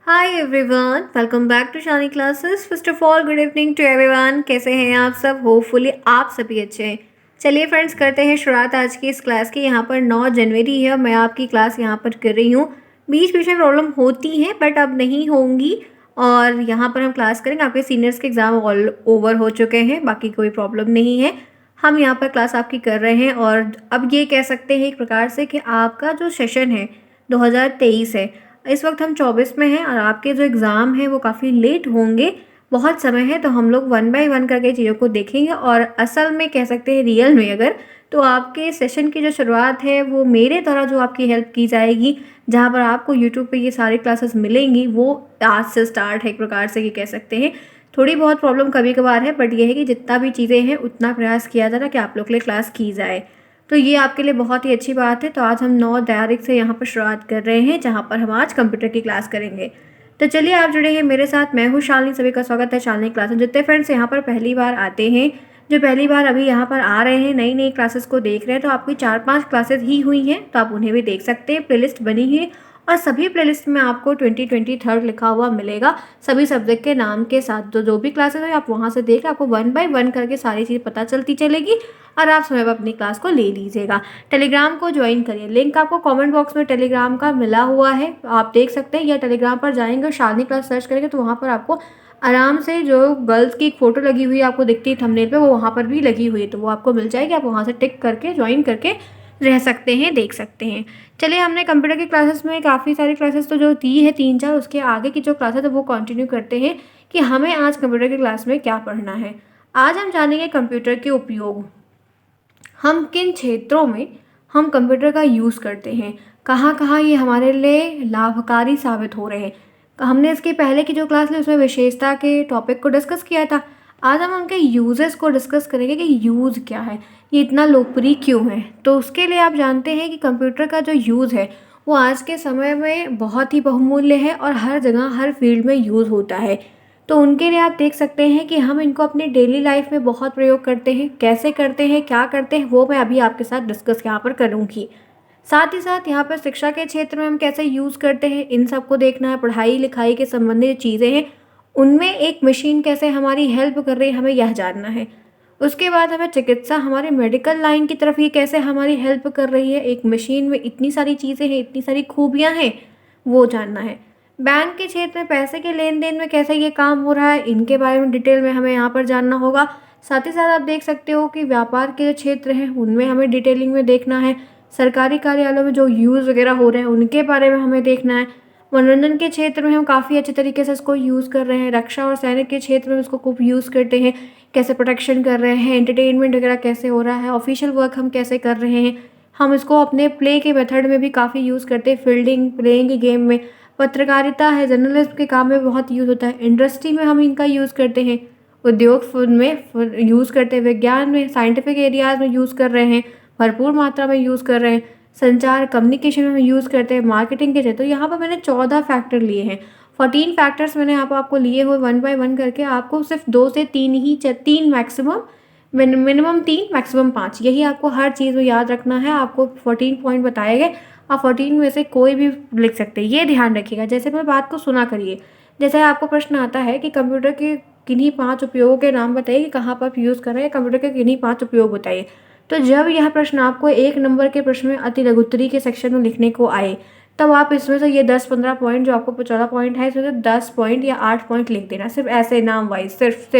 Hi everyone, welcome back to Shani classes. First of all good evening to everyone. कैसे हैं आप सब? Hopefully आप सभी अच्छे हैं। चलिए फ्रेंड्स, करते हैं शुरुआत आज की इस क्लास की। यहाँ पर 9 जनवरी है और मैं आपकी क्लास यहाँ पर कर रही हूँ। बीच बीच में प्रॉब्लम होती है बट अब नहीं होंगी। और यहाँ पर हम क्लास करेंगे। आपके सीनियर्स के एग्ज़ाम ऑल ओवर हो चुके हैं, बाकी कोई प्रॉब्लम नहीं है। हम यहाँ पर क्लास आपकी कर रहे हैं और अब ये कह सकते हैं एक प्रकार से कि आपका जो सेशन है 2023 है। इस वक्त हम 24 में हैं और आपके जो एग्ज़ाम हैं वो काफ़ी लेट होंगे। बहुत समय है, तो हम लोग वन बाय वन करके चीज़ों को देखेंगे। और असल में कह सकते हैं रियल में अगर तो आपके सेशन की जो शुरुआत है वो मेरे द्वारा जो आपकी हेल्प की जाएगी, जहाँ पर आपको यूट्यूब पे ये सारी क्लासेस मिलेंगी, वो आज से स्टार्ट है एक प्रकार से ये कह सकते हैं। थोड़ी बहुत प्रॉब्लम कभी कभार है बट ये है कि जितना भी चीज़ें हैं उतना प्रयास किया जा रहा है कि आप लोग के लिए क्लास की जाए। तो ये आपके लिए बहुत ही अच्छी बात है। तो आज हम 9 तारीख से यहाँ पर शुरुआत कर रहे हैं, जहाँ पर हम आज कंप्यूटर की क्लास करेंगे। तो चलिए आप जुड़े हैं मेरे साथ। मैं हूँ शालिनी, सभी का स्वागत है शालिनी क्लास में। जितने फ्रेंड्स यहाँ पर पहली बार आते हैं, जो पहली बार अभी यहाँ पर आ रहे हैं, नई नई क्लासेस को देख रहे हैं, तो आपकी 4-5 क्लासेस ही हुई हैं, तो आप उन्हें भी देख सकते हैं। प्लेलिस्ट बनी है और सभी प्लेलिस्ट में आपको 2023 लिखा हुआ मिलेगा, सभी सब्जेक्ट के नाम के साथ। तो जो भी क्लासेस है आप वहाँ से देख, आपको वन बाय वन करके सारी चीज़ पता चलती चलेगी और आप समय पर अपनी क्लास को ले लीजिएगा। टेलीग्राम को ज्वाइन करिए, लिंक आपको कमेंट बॉक्स में टेलीग्राम का मिला हुआ है, आप देख सकते हैं। या टेलीग्राम पर जाएंगे और शालिनी क्लास सर्च करेंगे तो वहाँ पर आपको आराम से जो गर्ल्स की एक फ़ोटो लगी हुई है आपको दिखती है थंबनेल पे, वो वहाँ पर भी लगी हुई है, तो वो आपको मिल जाएगी। आप वहाँ से टिक करके ज्वाइन करके रह सकते हैं, देख सकते हैं। चलिए, हमने कंप्यूटर की क्लासेस में काफ़ी सारी क्लासेस तो जो दी है 3-4, उसके आगे की जो क्लासेस है वो कंटिन्यू करते हैं कि हमें आज कंप्यूटर की क्लास में क्या पढ़ना है। आज हम जानेंगे कंप्यूटर के उपयोग, हम किन क्षेत्रों में हम कंप्यूटर का यूज़ करते हैं, कहाँ कहाँ ये हमारे लिए लाभकारी साबित हो रहे हैं। हमने इसके पहले की जो क्लास ली उसमें विशेषता के टॉपिक को डिस्कस किया था। आज हम उनके यूजेस को डिस्कस करेंगे कि यूज़ क्या है, ये इतना लोकप्रिय क्यों है। तो उसके लिए आप जानते हैं कि कंप्यूटर का जो यूज़ है वो आज के समय में बहुत ही बहुमूल्य है और हर जगह हर फील्ड में यूज़ होता है। तो उनके लिए आप देख सकते हैं कि हम इनको अपनी डेली लाइफ में बहुत प्रयोग करते हैं। कैसे करते हैं, क्या करते हैं, वो मैं अभी आपके साथ डिस्कस यहाँ पर करूँगी। साथ ही साथ यहाँ पर शिक्षा के क्षेत्र में हम कैसे यूज़ करते हैं, इन सबको देखना है। पढ़ाई लिखाई के संबंधित चीज़ें हैं, उनमें एक मशीन कैसे हमारी हेल्प कर रही है, हमें यह जानना है। उसके बाद हमें चिकित्सा, हमारे मेडिकल लाइन की तरफ ये कैसे हमारी हेल्प कर रही है, एक मशीन में इतनी सारी चीज़ें हैं, इतनी सारी खूबियाँ हैं, वो जानना है। बैंक के क्षेत्र में पैसे के लेन देन में कैसे ये काम हो रहा है, इनके बारे में डिटेल में हमें यहाँ पर जानना होगा। साथ ही साथ आप देख सकते हो कि व्यापार के जो क्षेत्र हैं उनमें हमें डिटेलिंग में देखना है। सरकारी कार्यालयों में जो यूज़ वगैरह हो रहे हैं उनके बारे में हमें देखना है। मनोरंजन के क्षेत्र में हम काफ़ी अच्छे तरीके से इसको यूज़ कर रहे हैं। रक्षा और सैनिक के क्षेत्र में इसको खूब यूज़ करते हैं, कैसे प्रोटेक्शन कर रहे हैं, एंटरटेनमेंट वगैरह कैसे हो रहा है, ऑफिशियल वर्क हम कैसे कर रहे हैं। हम इसको अपने प्ले के मेथड में भी काफ़ी यूज़ करते हैं, फील्डिंग प्लेइंग के गेम में। पत्रकारिता है, जर्नलिस्ट के काम में बहुत यूज़ होता है। इंडस्ट्री में हम इनका यूज़ करते हैं, उद्योग में यूज़ करते हैं, विज्ञान में साइंटिफिक एरियाज में यूज़ कर रहे हैं, भरपूर मात्रा में यूज़ कर रहे हैं। संचार कम्युनिकेशन में हम यूज़ करते हैं, मार्केटिंग के लिए। तो यहाँ पर मैंने 14 फैक्टर लिए हैं, 14 फैक्टर्स मैंने यहाँ पर आपको लिए हुए वन बाय वन करके। आपको सिर्फ 2 से 3 ही, 3 मैक्सिमम, मिनिमम 3 मैक्सिमम 5, यही आपको हर चीज़ में याद रखना है। आपको 14 पॉइंट बताए गए, आप 14 में से कोई भी लिख सकते हैं, ये ध्यान रखिएगा। जैसे मैं बात को सुना करिए, जैसे आपको प्रश्न आता है कि कंप्यूटर के किन्हीं 5 उपयोगों के नाम बताइए कि कहाँ पर आप यूज़ कर रहे हैं, कंप्यूटर के किन्हीं 5 उपयोग बताइए। तो जब यह प्रश्न आपको 1 नंबर के प्रश्न में अति लघुत्तरी के सेक्शन में लिखने को आए, तब आप इसमें से ये 10-15 पॉइंट, जो आपको 14 पॉइंट है, इसमें से 10 पॉइंट या 8 पॉइंट लिख देना, सिर्फ ऐसे नाम वाइज, सिर्फ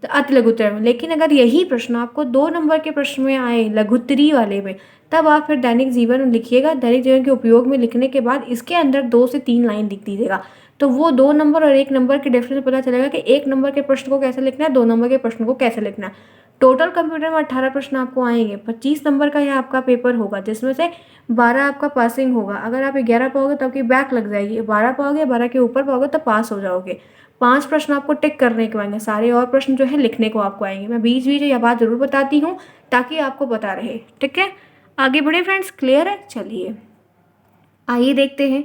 तो अति लघुत्तरी में। लेकिन अगर यही प्रश्न आपको 2 नंबर के प्रश्न में आए लघुत्तरी वाले में, तब आप फिर दैनिक जीवन में लिखिएगा। दैनिक जीवन के उपयोग में लिखने के बाद इसके अंदर 2 से 3 लाइन लिख दीजिएगा, तो वो 2 नंबर और 1 नंबर के डिफरेंस पता चलेगा कि 1 नंबर के प्रश्न को कैसे लिखना है, 2 नंबर के प्रश्न को कैसे लिखना है। टोटल कंप्यूटर में 18 प्रश्न आपको आएंगे। 25 नंबर का यह आपका पेपर होगा, जिसमें से 12 आपका पासिंग होगा। अगर आप 11 पाओगे तो आपकी बैक लग जाएगी, 12 पाओगे, 12 के ऊपर पाओगे तो पास हो जाओगे। 5 प्रश्न आपको टिक करने को आएंगे, सारे और प्रश्न जो है लिखने को आपको आएंगे। मैं बीच बीच यह बात जरूर बताती हूँ ताकि आपको पता रहे, ठीक है। आगे बढ़े फ्रेंड्स, क्लियर है? चलिए आइए देखते हैं।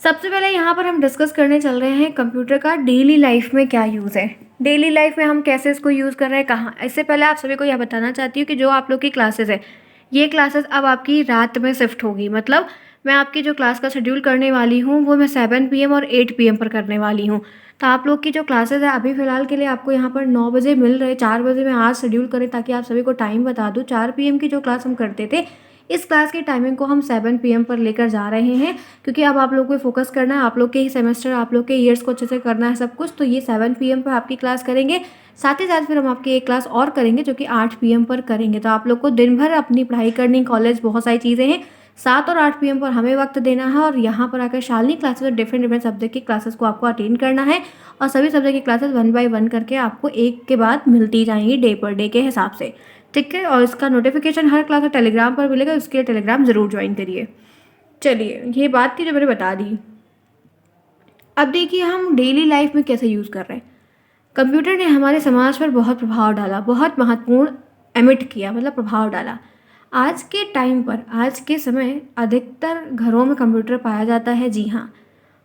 सबसे पहले यहाँ पर हम डिस्कस करने चल रहे हैं कंप्यूटर का डेली लाइफ में क्या यूज़ है, डेली लाइफ में हम कैसे इसको यूज़ कर रहे हैं, कहाँ। इससे पहले आप सभी को यह बताना चाहती हूँ कि जो आप लोग की क्लासेस है ये क्लासेस अब आपकी रात में शिफ्ट होगी, मतलब मैं आपकी जो क्लास का शेड्यूल करने वाली हूँ वो मैं 7 पीएम और 8 पीएम पर करने वाली हूँ। तो आप लोग की जो क्लासेस है अभी फ़िलहाल के लिए आपको यहाँ पर 9 बजे मिल रहे, 4 बजे मैं आज शेड्यूल करें ताकि आप सभी को टाइम बता दूँ। 4 पीएम की जो क्लास हम करते थे, इस क्लास की टाइमिंग को हम 7 पीएम पर लेकर जा रहे हैं, क्योंकि अब आप लोग को फोकस करना है, आप लोग के ही सेमेस्टर, आप लोग के ईयर्स को अच्छे से करना है सब कुछ। तो ये 7 पीएम पर आपकी क्लास करेंगे, साथ ही साथ फिर हम आपकी एक क्लास और करेंगे जो कि 8 पीएम पर करेंगे। तो आप लोग को दिन भर अपनी पढ़ाई करनी, कॉलेज बहुत सारी चीज़ें हैं, 7 और 8 पीएम पर हमें वक्त देना है और यहाँ पर आकर शालिनी क्लासेस और डिफरेंट डिफरेंट सब्जेक्ट की क्लासेस को आपको अटेंड करना है। और सभी सब्जेक्ट की क्लासेस 1 बाय 1 करके आपको एक के बाद मिलती जाएंगी डे पर डे के हिसाब से, ठीक है। और इसका नोटिफिकेशन हर क्लास का टेलीग्राम पर मिलेगा, उसके लिए टेलीग्राम ज़रूर ज्वाइन करिए। चलिए, ये बात थी जो मैंने बता दी। अब देखिए हम डेली लाइफ में कैसे यूज़ कर रहे हैं। कंप्यूटर ने हमारे समाज पर बहुत प्रभाव डाला, बहुत महत्वपूर्ण एमिट किया, मतलब प्रभाव डाला। आज के टाइम पर, आज के समय अधिकतर घरों में कंप्यूटर पाया जाता है। जी हाँ,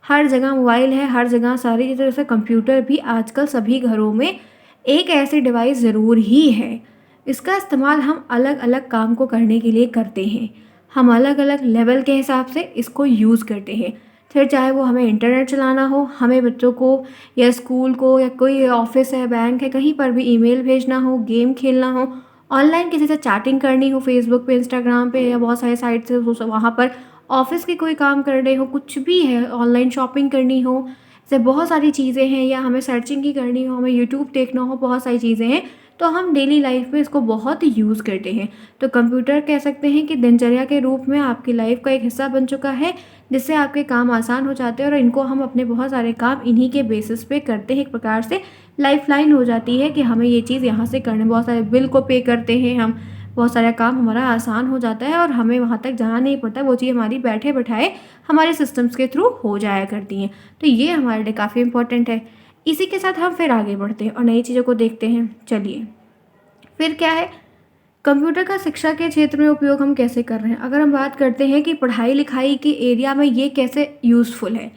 हर जगह मोबाइल है, हर जगह सारी चीज़ें, जैसे कंप्यूटर भी आजकल सभी घरों में एक ऐसी डिवाइस ज़रूर ही है। इसका इस्तेमाल हम अलग अलग काम को करने के लिए करते हैं। हम अलग अलग लेवल के हिसाब से इसको यूज़ करते हैं। फिर चाहे वो हमें इंटरनेट चलाना हो, हमें बच्चों को या स्कूल को या कोई ऑफिस है, बैंक है, कहीं पर भी ईमेल भेजना हो, गेम खेलना हो, ऑनलाइन किसी से चैटिंग करनी हो, फेसबुक पे, इंस्टाग्राम पे या बहुत सारे साइट से वहाँ पर ऑफिस के कोई काम करने हो, कुछ भी है, ऑनलाइन शॉपिंग करनी हो, जैसे बहुत सारी चीज़ें हैं, या हमें सर्चिंग की करनी हो, हमें यूट्यूब देखना हो, बहुत सारी चीज़ें हैं। तो हम डेली लाइफ में इसको बहुत यूज़ करते हैं। तो कंप्यूटर कह सकते हैं कि दिनचर्या के रूप में आपकी लाइफ का एक हिस्सा बन चुका है, जिससे आपके काम आसान हो जाते हैं और इनको हम अपने बहुत सारे काम इन्हीं के बेसिस पे करते हैं। एक प्रकार से लाइफलाइन हो जाती है कि हमें ये चीज़ यहाँ से करने, बहुत सारे बिल को पे करते हैं हम, बहुत सारा काम हमारा आसान हो जाता है और हमें वहाँ तक जाना नहीं पड़ता, वो चीज़ हमारी बैठे बैठाए हमारे सिस्टम्स के थ्रू हो जाया करती हैं। तो ये हमारे लिए काफ़ी इंपॉर्टेंट है। इसी के साथ हम फिर आगे बढ़ते हैं और नई चीज़ों को देखते हैं। चलिए, फिर क्या है, कंप्यूटर का शिक्षा के क्षेत्र में उपयोग हम कैसे कर रहे हैं। अगर हम बात करते हैं कि पढ़ाई लिखाई के एरिया में ये कैसे यूज़फुल है,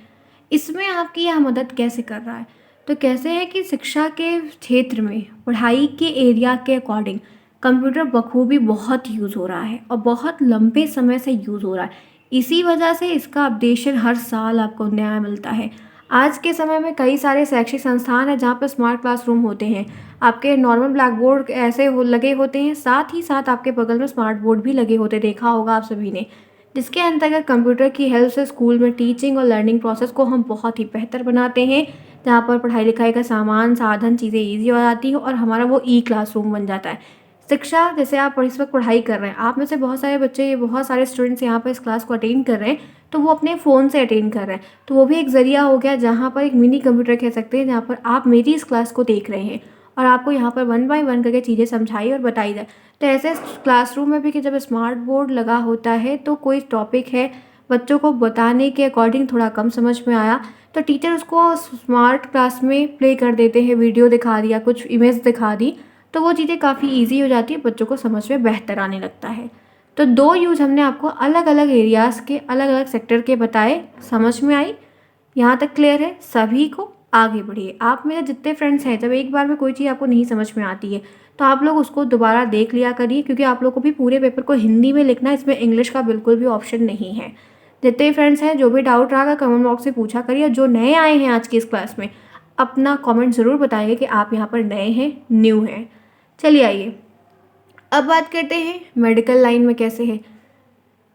इसमें आपकी यह मदद कैसे कर रहा है, तो कैसे है कि शिक्षा के क्षेत्र में पढ़ाई के एरिया के अकॉर्डिंग कंप्यूटर बखूबी बहुत यूज़ हो रहा है और बहुत लंबे समय से यूज़ हो रहा है। इसी वजह से इसका अपडेशन हर साल आपको नया मिलता है। आज के समय में कई सारे शैक्षिक संस्थान हैं जहाँ पर स्मार्ट क्लासरूम होते हैं। आपके नॉर्मल ब्लैक बोर्ड ऐसे लगे होते हैं, साथ ही साथ आपके बगल में स्मार्ट बोर्ड भी लगे होते, देखा होगा आप सभी ने, जिसके अंतर्गत कंप्यूटर की हेल्प से स्कूल में टीचिंग और लर्निंग प्रोसेस को हम बहुत ही बेहतर बनाते हैं, जहाँ पर पढ़ाई लिखाई का सामान, साधन, चीज़ें ईजी हो जाती हैं और हमारा वो ई क्लासरूम बन जाता है। शिक्षा, जैसे आप इस वक्त पढ़ाई कर रहे हैं, आप में से बहुत सारे बच्चे, बहुत सारे स्टूडेंट्स यहाँ पर इस क्लास को अटेंड कर रहे हैं, तो वो अपने फ़ोन से अटेंड कर रहे हैं। तो वो भी एक ज़रिया हो गया, जहाँ पर एक मिनी कंप्यूटर कह सकते हैं, जहाँ पर आप मेरी इस क्लास को देख रहे हैं और आपको यहाँ पर 1 बाय 1 करके चीज़ें समझाई और बताई जाए। तो ऐसे क्लासरूम में भी कि जब स्मार्ट बोर्ड लगा होता है तो कोई टॉपिक है, बच्चों को बताने के अकॉर्डिंग थोड़ा कम समझ में आया, तो टीचर उसको स्मार्ट क्लास में प्ले कर देते हैं, वीडियो दिखा दिया, कुछ इमेज दिखा दी, तो वो चीज़ें काफ़ी ईजी हो जाती है, बच्चों को समझ में बेहतर आने लगता है। तो 2 यूज़ हमने आपको अलग अलग एरियाज़ के, अलग अलग सेक्टर के बताए, समझ में आई? यहाँ तक क्लियर है सभी को? आगे बढ़िए। आप मेरे जितने फ्रेंड्स हैं, जब एक बार में कोई चीज़ आपको नहीं समझ में आती है तो आप लोग उसको दोबारा देख लिया करिए, क्योंकि आप लोग को भी पूरे पेपर को हिंदी में लिखना है, इसमें इंग्लिश का बिल्कुल भी ऑप्शन नहीं है। जितने फ्रेंड्स हैं, जो भी डाउट रहा कमेंट बॉक्स से पूछा करिए। और जो नए आए हैं आज की इस क्लास में, अपना कमेंट ज़रूर बताइए कि आप यहाँ पर नए हैं, न्यू हैं। चलिए आइए, अब बात करते हैं मेडिकल लाइन में कैसे है।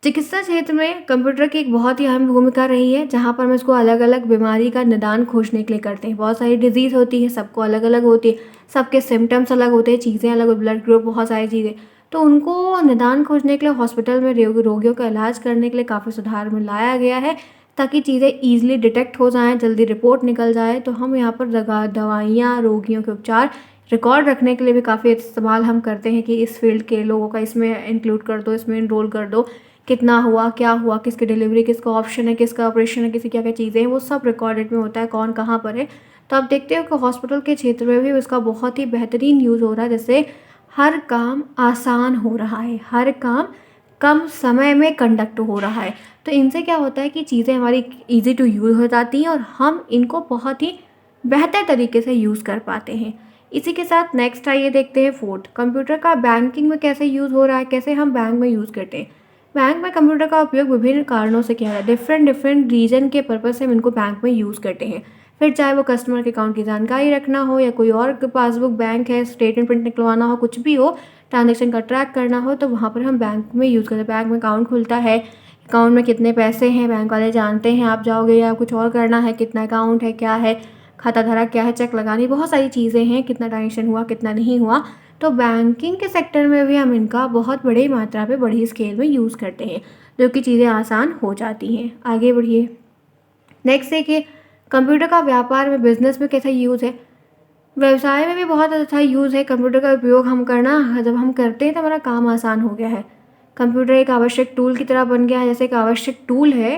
चिकित्सा क्षेत्र में कंप्यूटर की एक बहुत ही अहम भूमिका रही है, जहाँ पर हम इसको अलग अलग बीमारी का निदान खोजने के लिए करते हैं। बहुत सारी डिजीज़ होती है, सबको अलग अलग होती है, सबके सिम्टम्स अलग होते हैं, चीज़ें अलग, ब्लड ग्रुप, बहुत सारी चीज़ें। तो उनको निदान खोजने के लिए हॉस्पिटल में रोगियों का इलाज करने के लिए काफ़ी सुधार में लाया गया है, ताकि चीज़ें ईजिली डिटेक्ट हो जाएँ, जल्दी रिपोर्ट निकल जाए। तो हम यहाँ पर दवाइयाँ, रोगियों के उपचार रिकॉर्ड रखने के लिए भी काफ़ी इस्तेमाल हम करते हैं कि इस फील्ड के लोगों का इसमें इंक्लूड कर दो, इसमें इनरोल कर दो, कितना हुआ, क्या हुआ, किसकी डिलीवरी, किसका ऑप्शन है, किसका ऑपरेशन है, किसी क्या क्या चीज़ें हैं, वो सब रिकॉर्डेड में होता है, कौन कहाँ पर है। तो आप देखते हो कि हॉस्पिटल के क्षेत्र में भी इसका बहुत ही बेहतरीन यूज़ हो रहा है, जिससे हर काम आसान हो रहा है, हर काम कम समय में कंडक्ट हो रहा है। तो इनसे क्या होता है कि चीज़ें हमारी ईजी टू यूज़ हो जाती हैं और हम इनको बहुत ही बेहतर तरीके से यूज़ कर पाते हैं। इसी के साथ नेक्स्ट आइए देखते हैं फोर्थ, कंप्यूटर का बैंकिंग में कैसे यूज़ हो रहा है, कैसे हम बैंक में यूज़ करते हैं। बैंक में कंप्यूटर का उपयोग विभिन्न कारणों से किया है, डिफरेंट डिफरेंट रीजन के पर्पज़ से हम इनको बैंक में यूज़ करते हैं। फिर चाहे वो कस्टमर के अकाउंट की जानकारी रखना हो या कोई और पासबुक बैंक है, स्टेटमेंट प्रिंट निकलवाना हो, कुछ भी हो, ट्रांजेक्शन का ट्रैक करना हो, तो वहाँ पर हम बैंक में यूज़ करते हैं। बैंक में अकाउंट खुलता है, अकाउंट में कितने पैसे हैं बैंक वाले जानते हैं, आप जाओगे या कुछ और करना है, कितना अकाउंट है, क्या है, खाता धारक क्या है, चेक लगानी, बहुत सारी चीज़ें हैं, कितना ट्रांजेक्शन हुआ, कितना नहीं हुआ। तो बैंकिंग के सेक्टर में भी हम इनका बहुत बड़ी मात्रा पे बड़ी स्केल में यूज़ करते हैं, जो कि चीज़ें आसान हो जाती हैं। आगे बढ़िए। नेक्स्ट देखिए, कंप्यूटर का व्यापार में, बिजनेस में कैसा यूज़ है। व्यवसाय में भी बहुत अच्छा यूज़ है कंप्यूटर का उपयोग हम करना, जब हम करते हैं तो हमारा काम आसान हो गया है। कंप्यूटर एक आवश्यक टूल की तरह बन गया है, जैसे एक आवश्यक टूल है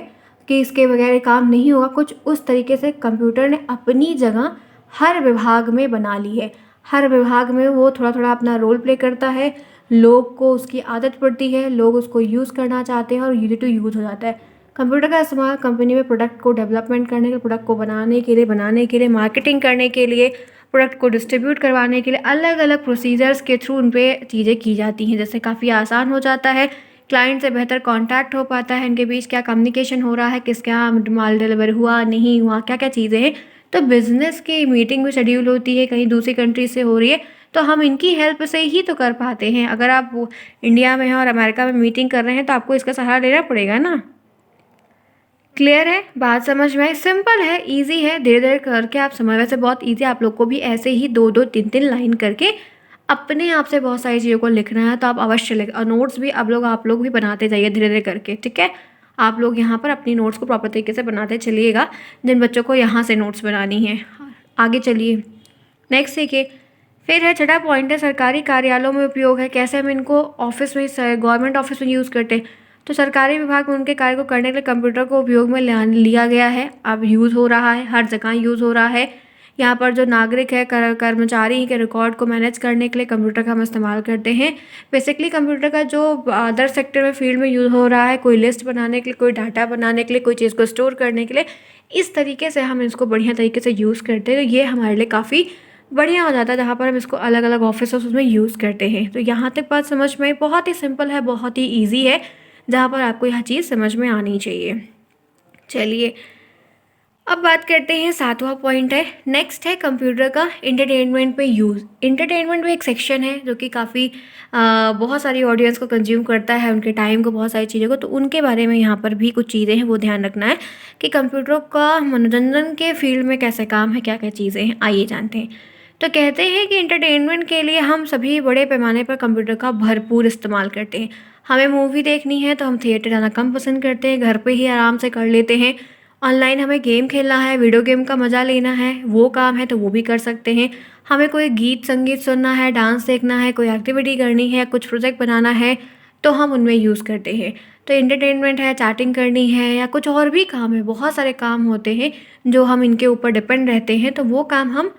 कि इसके बगैर काम नहीं होगा, कुछ उस तरीके से कंप्यूटर ने अपनी जगह हर विभाग में बना ली है। हर विभाग में वो थोड़ा थोड़ा अपना रोल प्ले करता है, लोग को उसकी आदत पड़ती है, लोग उसको यूज़ करना चाहते हैं और यूज़ टू यूज़ हो जाता है। कंप्यूटर का इस्तेमाल कंपनी में प्रोडक्ट को डेवलपमेंट करने के, प्रोडक्ट को बनाने के लिए, मार्केटिंग करने के लिए, प्रोडक्ट को डिस्ट्रीब्यूट करवाने के लिए अलग अलग प्रोसीजर्स के थ्रू उन पर चीज़ें की जाती हैं, जैसे काफ़ी आसान हो जाता है, क्लाइंट से बेहतर कांटेक्ट हो पाता है, इनके बीच क्या कम्युनिकेशन हो रहा है, किसके यहाँ माल डिलीवर हुआ नहीं हुआ, क्या क्या चीज़ें हैं। तो बिज़नेस की मीटिंग भी शेड्यूल होती है, कहीं दूसरी कंट्री से हो रही है, तो हम इनकी हेल्प से ही तो कर पाते हैं। अगर आप इंडिया में हैं और अमेरिका में मीटिंग कर रहे हैं तो आपको इसका सहारा लेना पड़ेगा ना। क्लियर है, बात समझ में आई, सिंपल है, इजी है, धीरे धीरे करके आप समझ, वैसे बहुत इजी, आप लोग को भी ऐसे ही 2-2 3-3 लाइन करके अपने आप से बहुत सारी चीज़ों को लिखना है, तो आप अवश्य लिख, और नोट्स भी आप लोग भी बनाते जाइए धीरे धीरे करके, ठीक है। आप लोग यहाँ पर अपनी नोट्स को प्रॉपर तरीके से बनाते चलिएगा, जिन बच्चों को यहाँ से नोट्स बनानी है। आगे चलिए, नेक्स्ट देखिए, फिर है छठा पॉइंट है सरकारी कार्यालयों में उपयोग है, कैसे हम इनको ऑफिस में, गवर्नमेंट ऑफिस में यूज़ करते हैं। तो सरकारी विभाग में उनके कार्य को करने के लिए कंप्यूटर को उपयोग में लिया गया है, अब यूज़ हो रहा है, हर जगह यूज़ हो रहा है। यहाँ पर जो नागरिक है, कर्मचारी के रिकॉर्ड को मैनेज करने के लिए कंप्यूटर का हम इस्तेमाल करते हैं। बेसिकली कंप्यूटर का जो अदर सेक्टर में फील्ड में यूज़ हो रहा है, कोई लिस्ट बनाने के लिए, कोई डाटा बनाने के लिए, कोई चीज़ को स्टोर करने के लिए, इस तरीके से हम इसको बढ़िया तरीके से यूज़ करते हैं। तो ये हमारे लिए काफ़ी बढ़िया हो जाता है, जहाँ पर हम इसको अलग अलग ऑफिस उसमें यूज़ करते हैं। तो यहाँ तक बात समझ में, बहुत ही सिंपल है, बहुत ही ईजी है, जहाँ पर आपको यह चीज़ समझ में आनी चाहिए। चलिए अब बात करते हैं, सातवां पॉइंट है, नेक्स्ट है कंप्यूटर का एंटरटेनमेंट पे यूज़। एंटरटेनमेंट भी एक सेक्शन है जो कि काफ़ी बहुत सारी ऑडियंस को कंज्यूम करता है, उनके टाइम को, बहुत सारी चीज़ों को, तो उनके बारे में यहाँ पर भी कुछ चीज़ें हैं, वो ध्यान रखना है कि कंप्यूटर का मनोरंजन के फील्ड में कैसे काम है, क्या क्या चीज़ें हैं, आइए जानते हैं। तो कहते हैं कि एंटरटेनमेंट के लिए हम सभी बड़े पैमाने पर कंप्यूटर का भरपूर इस्तेमाल करते हैं। हमें मूवी देखनी है तो हम थिएटर जाना कम पसंद करते हैं, घर पे ही आराम से कर लेते हैं। ऑनलाइन हमें गेम खेलना है, वीडियो गेम का मज़ा लेना है, वो काम है तो वो भी कर सकते हैं। हमें कोई गीत संगीत सुनना है, डांस देखना है, कोई एक्टिविटी करनी है, कुछ प्रोजेक्ट बनाना है, तो हम उनमें यूज़ करते हैं। तो एंटरटेनमेंट है, चैटिंग करनी है, या कुछ और भी काम है, बहुत सारे काम होते हैं जो हम इनके ऊपर डिपेंड रहते हैं, तो वो काम हम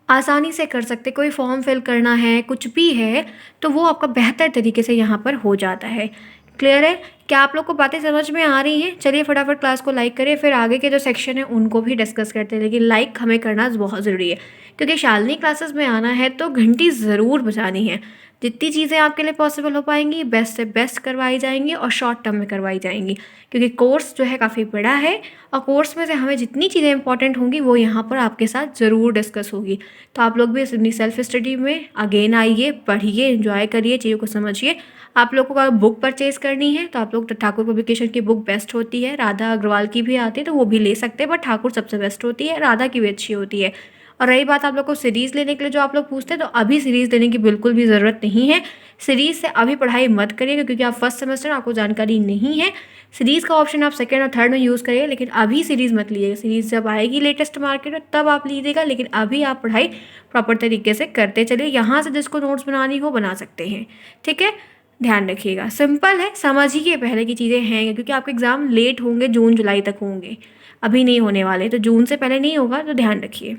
आसानी से कर सकते। कोई फॉर्म फिल करना है, कुछ भी है, तो वो आपका बेहतर तरीके से यहाँ पर हो जाता है। क्लियर है, क्या आप लोग को बातें समझ में आ रही हैं? चलिए फटाफट क्लास को लाइक करिए, फिर आगे के जो सेक्शन है उनको भी डिस्कस करते हैं, लेकिन लाइक हमें करना बहुत ज़रूरी है, क्योंकि शालिनी क्लासेस में आना है तो घंटी ज़रूर बजानी है। जितनी चीज़ें आपके लिए पॉसिबल हो पाएंगी, बेस्ट से बेस्ट करवाई जाएंगी और शॉर्ट टर्म में करवाई जाएंगी, क्योंकि कोर्स जो है काफ़ी बड़ा है, और कोर्स में से हमें जितनी चीज़ें इंपॉर्टेंट होंगी वो यहाँ पर आपके साथ ज़रूर डिस्कस होगी। तो आप लोग भी अपनी सेल्फ स्टडी में अगेन आइए, पढ़िए, एंजॉय करिए, चीज़ों को समझिए। आप लोगों को अगर बुक परचेज़ करनी है तो आप लोग ठाकुर पब्लिकेशन की बुक बेस्ट होती है, राधा अग्रवाल की भी आती है तो वो भी ले सकते हैं, बट ठाकुर सबसे बेस्ट होती है, राधा की भी अच्छी होती है। और रही बात आप लोग को सीरीज़ लेने के लिए जो आप लोग पूछते हैं, तो अभी सीरीज़ लेने की बिल्कुल भी ज़रूरत नहीं है। सीरीज़ से अभी पढ़ाई मत करिएगा, क्योंकि आप फर्स्ट सेमेस्टर, आपको जानकारी नहीं है। सीरीज़ का ऑप्शन आप सेकेंड और थर्ड में यूज़ करिए, लेकिन अभी सीरीज़ मत लीजिएगा। सीरीज़ जब आएगी लेटेस्ट मार्केट में तब आप लीजिएगा, लेकिन अभी आप पढ़ाई प्रॉपर तरीके से करते चलिए। यहाँ से जिसको नोट्स बनानी हो बना सकते हैं, ठीक है, ध्यान रखिएगा। सिंपल है, समझिए पहले की चीज़ें हैं, क्योंकि आपके एग्ज़ाम लेट होंगे, जून जुलाई तक होंगे, अभी नहीं होने वाले, तो जून से पहले नहीं होगा, तो ध्यान रखिए,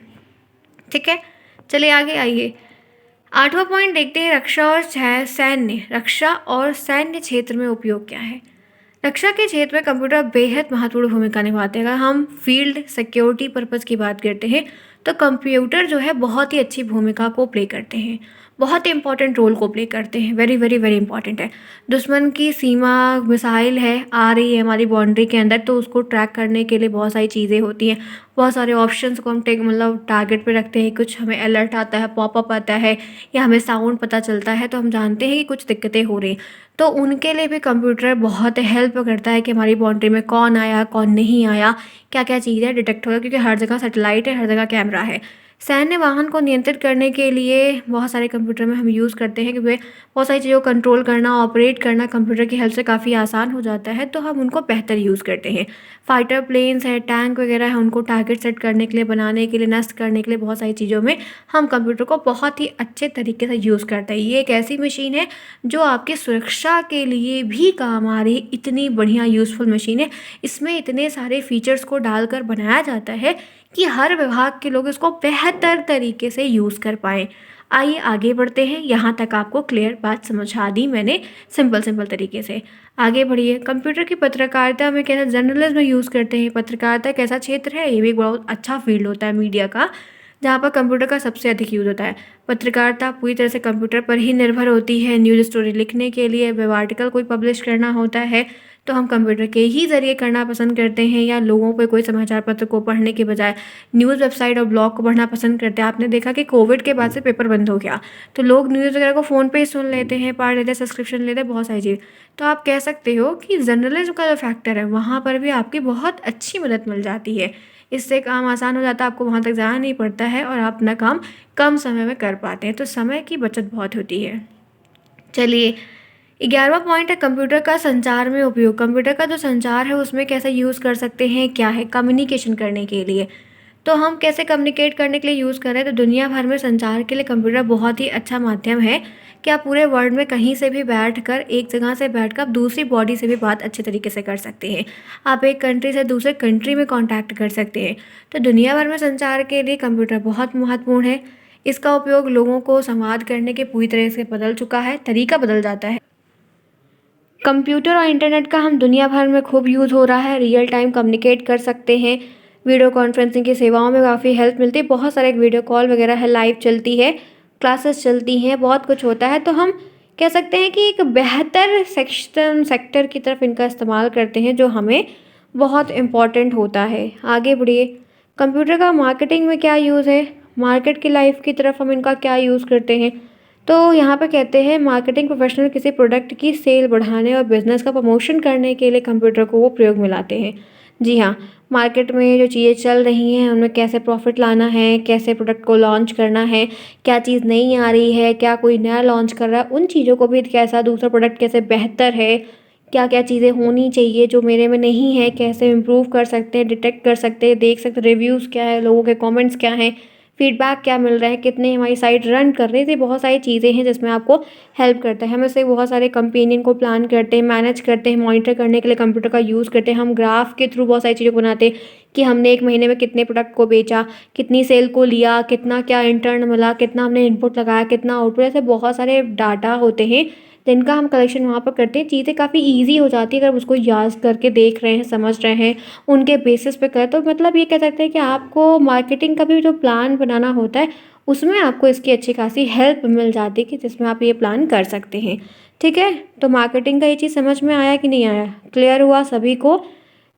ठीक है। चलिए आगे आइए, आठवां पॉइंट देखते हैं, रक्षा और सैन्य। रक्षा और सैन्य क्षेत्र में उपयोग क्या है। रक्षा के क्षेत्र में कंप्यूटर बेहद महत्वपूर्ण भूमिका निभाते हैं। अगर हम फील्ड सिक्योरिटी पर्पज़ की बात करते हैं तो कंप्यूटर जो है बहुत ही अच्छी भूमिका को प्ले करते हैं, बहुत ही इंपॉर्टेंट रोल को प्ले करते हैं, वेरी वेरी वेरी इंपॉर्टेंट है। दुश्मन की सीमा मिसाइल है आ रही है हमारी बाउंड्री के अंदर, तो उसको ट्रैक करने के लिए बहुत सारी चीज़ें होती हैं, बहुत सारे ऑप्शंस को हम टेक मतलब टारगेट पे रखते हैं। कुछ हमें अलर्ट आता है, पॉपअप आता है, या हमें साउंड पता चलता है, तो हम जानते हैं कि कुछ दिक्कतें हो रही हैं। तो उनके लिए भी कंप्यूटर बहुत हेल्प करता है कि हमारी बाउंड्री में कौन आया कौन नहीं आया, क्या क्या चीज़ें डिटेक्ट होगा, क्योंकि हर जगह सैटेलाइट है, हर जगह कैमरा है। सैन्य वाहन को नियंत्रित करने के लिए बहुत सारे कंप्यूटर में हम यूज़ करते हैं, क्योंकि बहुत सारी चीज़ों को कंट्रोल करना, ऑपरेट करना कंप्यूटर की हेल्प से काफ़ी आसान हो जाता है, तो हम उनको बेहतर यूज़ करते हैं। फाइटर प्लेन्स है, टैंक वगैरह है, उनको टारगेट सेट करने के लिए, बनाने के लिए, नष्ट करने के लिए, बहुत सारी चीज़ों में हम कंप्यूटर को बहुत ही अच्छे तरीके से यूज़ करते हैं। ये एक ऐसी मशीन है जो आपकी सुरक्षा के लिए भी काम आ रही है, इतनी बढ़िया यूज़फुल मशीन है। इसमें इतने सारे फीचर्स को डालकर बनाया जाता है कि हर विभाग के लोग इसको बेहतर तरीके से यूज़ कर पाएँ। आइए आगे बढ़ते हैं, यहाँ तक आपको क्लियर बात समझा दी मैंने सिंपल तरीके से। आगे बढ़िए, कंप्यूटर की पत्रकारिता में कैसे जर्नलिज्म में यूज़ करते हैं। पत्रकारिता एक ऐसा क्षेत्र है, ये भी एक बहुत अच्छा फील्ड होता है मीडिया का, जहाँ पर कंप्यूटर का सबसे अधिक यूज़ होता है। पत्रकारिता पूरी तरह से कंप्यूटर पर ही निर्भर होती है। न्यूज़ स्टोरी लिखने के लिए, वेब आर्टिकल कोई पब्लिश करना होता है, तो हम कंप्यूटर के ही ज़रिए करना पसंद करते हैं, या लोगों पे कोई समाचार पत्र को पढ़ने के बजाय न्यूज़ वेबसाइट और ब्लॉग को पढ़ना पसंद करते हैं। आपने देखा कि कोविड के बाद से पेपर बंद हो गया, तो लोग न्यूज़ वगैरह को फ़ोन पे ही सुन लेते हैं, पढ़ लेते हैं, सब्सक्रिप्शन लेते हैं, बहुत सारी चीज़। तो आप कह सकते हो कि जर्नलिज्म का जो फैक्टर है, वहाँ पर भी आपकी बहुत अच्छी मदद मिल जाती है। इससे काम आसान हो जाता है, आपको वहाँ तक जाना नहीं पड़ता है, और आप अपना काम कम समय में कर पाते हैं, तो समय की बचत बहुत होती है। चलिए, 11वां पॉइंट है कंप्यूटर का संचार में उपयोग। कंप्यूटर का जो संचार है उसमें कैसे यूज़ कर सकते हैं, क्या है, कम्युनिकेशन करने के लिए। तो हम कैसे कम्युनिकेट करने के लिए यूज़ कर रहे हैं, तो दुनिया भर में संचार के लिए कंप्यूटर बहुत ही अच्छा माध्यम है कि आप पूरे वर्ल्ड में कहीं से भी बैठकर, एक जगह से बैठकर आप दूसरी बॉडी से भी बात अच्छे तरीके से कर सकते हैं। आप एक कंट्री से दूसरे कंट्री में कॉन्टैक्ट कर सकते हैं। तो दुनिया भर में संचार के लिए कंप्यूटर बहुत महत्वपूर्ण है। इसका उपयोग लोगों को संवाद करने के पूरी तरह से बदल चुका है, तरीका बदल जाता है। कंप्यूटर और इंटरनेट का हम दुनिया भर में खूब यूज़ हो रहा है, रियल टाइम कम्युनिकेट कर सकते हैं। वीडियो कॉन्फ्रेंसिंग की सेवाओं में काफ़ी हेल्प मिलती है, बहुत सारे वीडियो कॉल वगैरह है, लाइव चलती है, क्लासेस चलती हैं, बहुत कुछ होता है। तो हम कह सकते हैं कि एक बेहतर सेक्टर की तरफ इनका इस्तेमाल करते हैं, जो हमें बहुत इम्पॉर्टेंट होता है। आगे बढ़िए, कंप्यूटर का मार्केटिंग में क्या यूज़ है, मार्केट की लाइफ की तरफ हम इनका क्या यूज़ करते हैं। तो यहाँ पे कहते हैं मार्केटिंग प्रोफेशनल किसी प्रोडक्ट की सेल बढ़ाने और बिजनेस का प्रमोशन करने के लिए कंप्यूटर को वो प्रयोग में लाते हैं। जी हाँ, मार्केट में जो चीज़ें चल रही हैं उनमें कैसे प्रॉफिट लाना है, कैसे प्रोडक्ट को लॉन्च करना है, क्या चीज़ नई आ रही है, क्या कोई नया लॉन्च कर रहा है, उन चीज़ों को भी, कैसा दूसरा प्रोडक्ट कैसे बेहतर है, क्या क्या चीज़ें होनी चाहिए जो मेरे में नहीं है, कैसे इम्प्रूव कर सकते हैं, डिटेक्ट कर सकते हैं, देख सकते हैं रिव्यूज़ क्या है, लोगों के कमेंट्स क्या हैं, फीडबैक क्या मिल रहा है, कितने हमारी साइट रन कर रही थी, बहुत सारी चीज़ें हैं जिसमें आपको हेल्प करता है। हम इससे बहुत सारे कंपेनियन को प्लान करते हैं, मैनेज करते हैं, मॉनिटर करने के लिए कंप्यूटर का यूज़ करते हैं। हम ग्राफ के थ्रू बहुत सारी चीज़ों को बनाते हैं कि हमने एक महीने में कितने प्रोडक्ट को बेचा, कितनी सेल को लिया, कितना क्या इंटर्न मिला, कितना हमने इनपुट लगाया, कितना आउटपुट, ऐसे बहुत सारे डाटा होते हैं जिनका हम कलेक्शन वहाँ पर करते हैं। चीज़ें काफ़ी ईजी हो जाती है अगर हम उसको याद करके देख रहे हैं, समझ रहे हैं, उनके बेसिस पे करें। तो मतलब ये कह सकते हैं कि आपको मार्केटिंग का भी जो प्लान बनाना होता है उसमें आपको इसकी अच्छी खासी हेल्प मिल जाती है कि जिसमें आप ये प्लान कर सकते हैं। ठीक है, तो मार्केटिंग का ये चीज़ समझ में आया कि नहीं आया, क्लियर हुआ सभी को।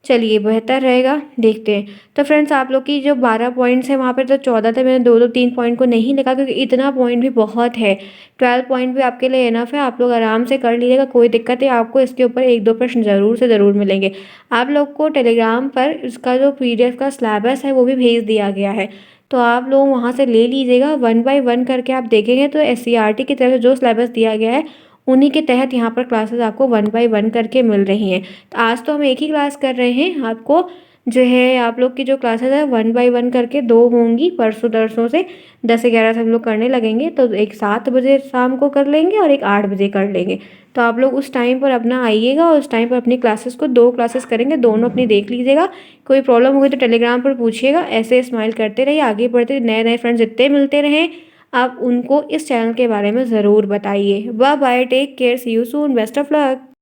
चलिए, बेहतर रहेगा, देखते हैं। तो फ्रेंड्स, आप लोग की जो 12 पॉइंट्स हैं वहाँ पे तो 14 थे, मैंने 2-2 3 पॉइंट को नहीं लिखा क्योंकि इतना पॉइंट भी बहुत है। 12 पॉइंट भी आपके लिए इनफ है, आप लोग आराम से कर लीजिएगा, कोई दिक्कत है। आपको इसके ऊपर 1-2 प्रश्न ज़रूर से ज़रूर मिलेंगे। आप लोग को टेलीग्राम पर इसका जो PDF का सिलेबस है वो भी भेज दिया गया है, तो आप लोग वहाँ से ले लीजिएगा। 1 बाय 1 करके आप देखेंगे तो SCERT की तरफ से जो सिलेबस दिया गया है उन्हीं के तहत यहाँ पर क्लासेस आपको 1 बाय 1 करके मिल रही हैं। तो आज तो हम एक ही क्लास कर रहे हैं, आपको जो है आप लोग की जो क्लासेस है 1 बाय 1 करके 2 होंगी। परसों तरसों से 10 से 11 से हम लोग करने लगेंगे, तो एक 7 बजे शाम को कर लेंगे और एक 8 बजे कर लेंगे। तो आप लोग उस टाइम पर अपना आइएगा और उस टाइम पर अपनी क्लासेस को 2 क्लासेस करेंगे, दोनों अपनी देख लीजिएगा। कोई प्रॉब्लम होगी तो टेलीग्राम पर पूछिएगा। ऐसे स्माइल करते रहिए, आगे बढ़ते, नए नए फ्रेंड्स जितने मिलते रहें आप उनको इस चैनल के बारे में ज़रूर बताइए। Bye bye, take care, see you soon, best of luck.